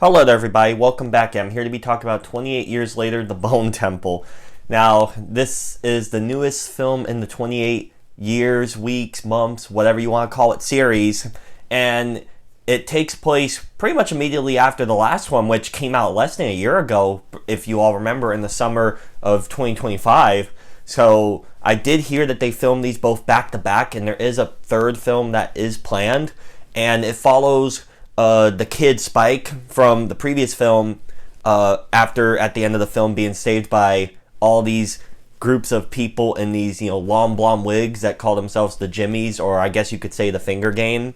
Hello there, everybody. Welcome back. I'm here to be talking about 28 years later, The Bone Temple. Now, this is the newest film in the 28 years, weeks, months, whatever you want to call it, series. And it takes place pretty much immediately after the last one, which came out less than a year ago, if you all remember, in the summer of 2025. So I did hear that they filmed these both back to back, and there is a third film that is planned. And it follows the kid Spike from the previous film, after at the end of the film being saved by all these groups of people in these long blonde wigs that call themselves the Jimmies, or I guess you could say the Finger Gang,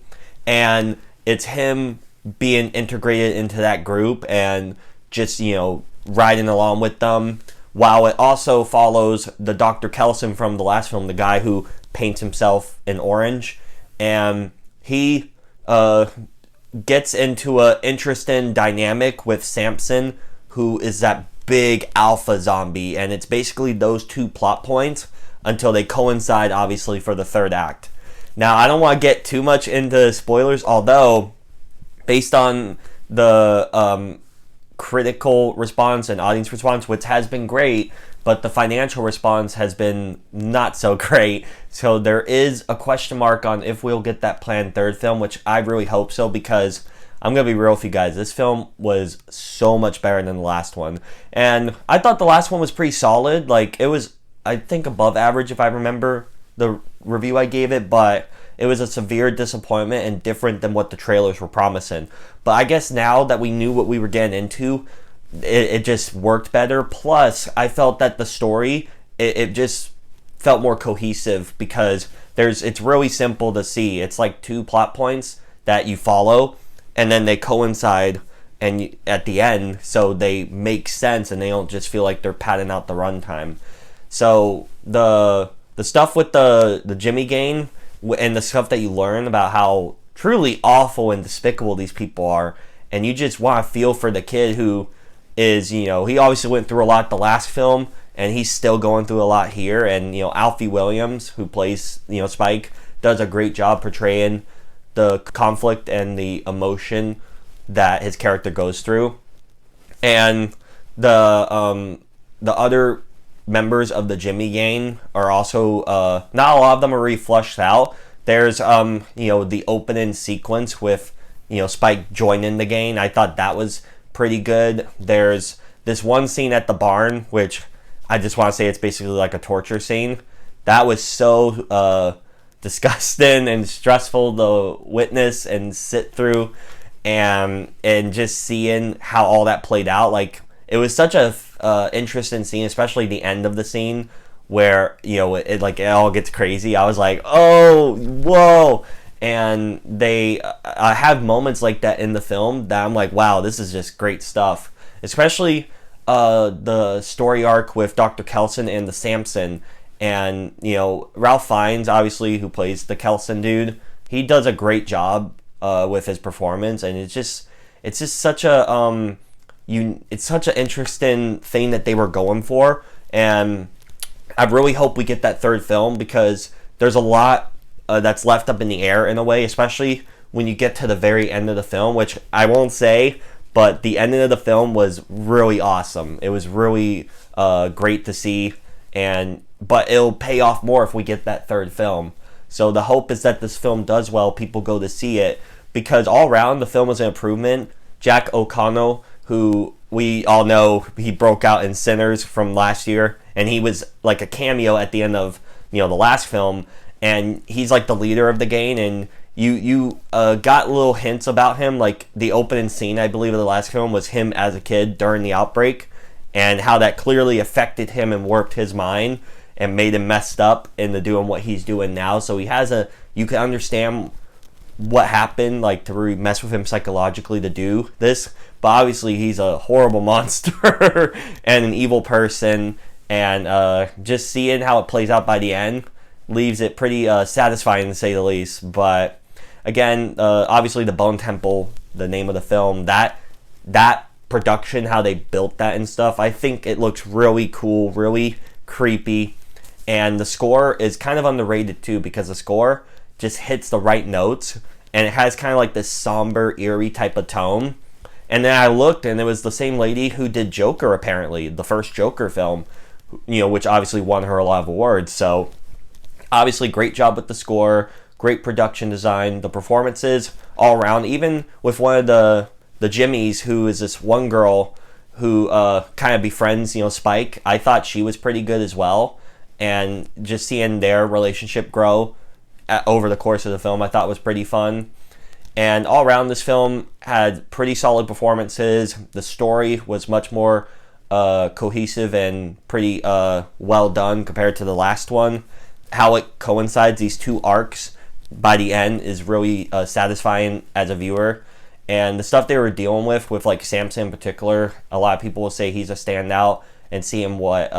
and it's him being integrated into that group and just riding along with them. While it also follows the Dr. Kelson from the last film, the guy who paints himself in orange, and he gets into a interesting dynamic with Samson, who is that big alpha zombie, and it's basically those two plot points until they coincide, obviously, for the third act. Now, I don't want to get too much into spoilers, although based on the critical response and audience response, which has been great, but the financial response has been not so great. So there is a question mark on if we'll get that planned third film, which I really hope so, because I'm going to be real with you guys. This film was so much better than the last one. And I thought the last one was pretty solid. Like, it was, I think, above average if I remember the review I gave it, but it was a severe disappointment and different than what the trailers were promising. But I guess now that we knew what we were getting into, it just worked better. Plus, I felt that the story, it just felt more cohesive, because it's really simple to see. It's like two plot points that you follow, and then they coincide at the end, so they make sense and they don't just feel like they're padding out the runtime. So the stuff with the Jimmy Gang and the stuff that you learn about how truly awful and despicable these people are, and you just want to feel for the kid who is, he obviously went through a lot the last film, and he's still going through a lot here. And Alfie Williams, who plays Spike, does a great job portraying the conflict and the emotion that his character goes through. And the other members of the Jimmy Gang are also not a lot of them are really flushed out. There's the opening sequence with Spike joining the gang. I thought that was pretty good. There's this one scene at the barn, which I just want to say it's basically like a torture scene. That was so disgusting and stressful to witness and sit through, and just seeing how all that played out. Like, it was such a interesting scene, especially the end of the scene where it all gets crazy. I was like, oh, whoa. And they have moments like that in the film that I'm like, wow, this is just great stuff. Especially the story arc with Dr. Kelson and the Samson. And, Ralph Fiennes, obviously, who plays the Kelson dude, he does a great job with his performance. And it's just such a it's such an interesting thing that they were going for. And I really hope we get that third film, because there's a lot that's left up in the air in a way, especially when you get to the very end of the film, which I won't say, but the ending of the film was really awesome. It was really great to see, but it'll pay off more if we get that third film. So the hope is that this film does well, people go to see it, because all around the film was an improvement. Jack O'Connell, who we all know, he broke out in Sinners from last year, and he was like a cameo at the end of the last film, and he's like the leader of the gang. And you got little hints about him, like the opening scene, I believe, of the last film was him as a kid during the outbreak, and how that clearly affected him and warped his mind and made him messed up into doing what he's doing now. So you can understand what happened, like, to really mess with him psychologically to do this. But obviously he's a horrible monster and an evil person, and just seeing how it plays out by the end leaves it pretty satisfying, to say the least. But again, obviously the Bone Temple, the name of the film, that production, how they built that and stuff, I think it looks really cool, really creepy. And the score is kind of underrated too, because the score just hits the right notes, and it has kind of like this somber, eerie type of tone. And then I looked, and it was the same lady who did Joker, apparently, the first Joker film, which obviously won her a lot of awards. So, obviously, great job with the score, great production design, the performances all around. Even with one of the Jimmies, who is this one girl who kind of befriends, Spike. I thought she was pretty good as well. And just seeing their relationship grow over the course of the film, I thought was pretty fun. And all around, this film had pretty solid performances. The story was much more cohesive and pretty well done compared to the last one. How it coincides, these two arcs by the end, is really satisfying as a viewer. And the stuff they were dealing with like Samson in particular, a lot of people will say he's a standout, and seeing what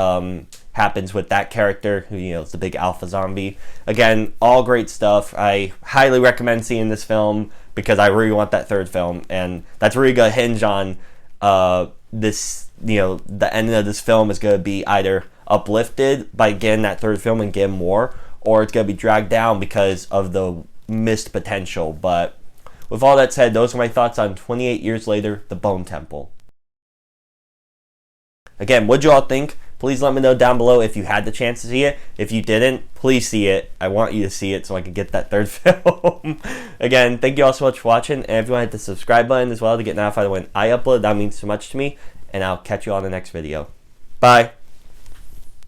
happens with that character, who is the big alpha zombie. Again, all great stuff. I highly recommend seeing this film because I really want that third film, and that's really gonna hinge on this. The ending of this film is gonna be either uplifted by getting that third film and getting more, or it's gonna be dragged down because of the missed potential. But with all that said, those are my thoughts on 28 Years Later, The Bone Temple. Again, what'd you all think? Please let me know down below if you had the chance to see it. If you didn't, please see it. I want you to see it so I can get that third film. Again, thank you all so much for watching. And if you want to hit the subscribe button as well to get notified when I upload, that means so much to me. And I'll catch you all in the next video. Bye.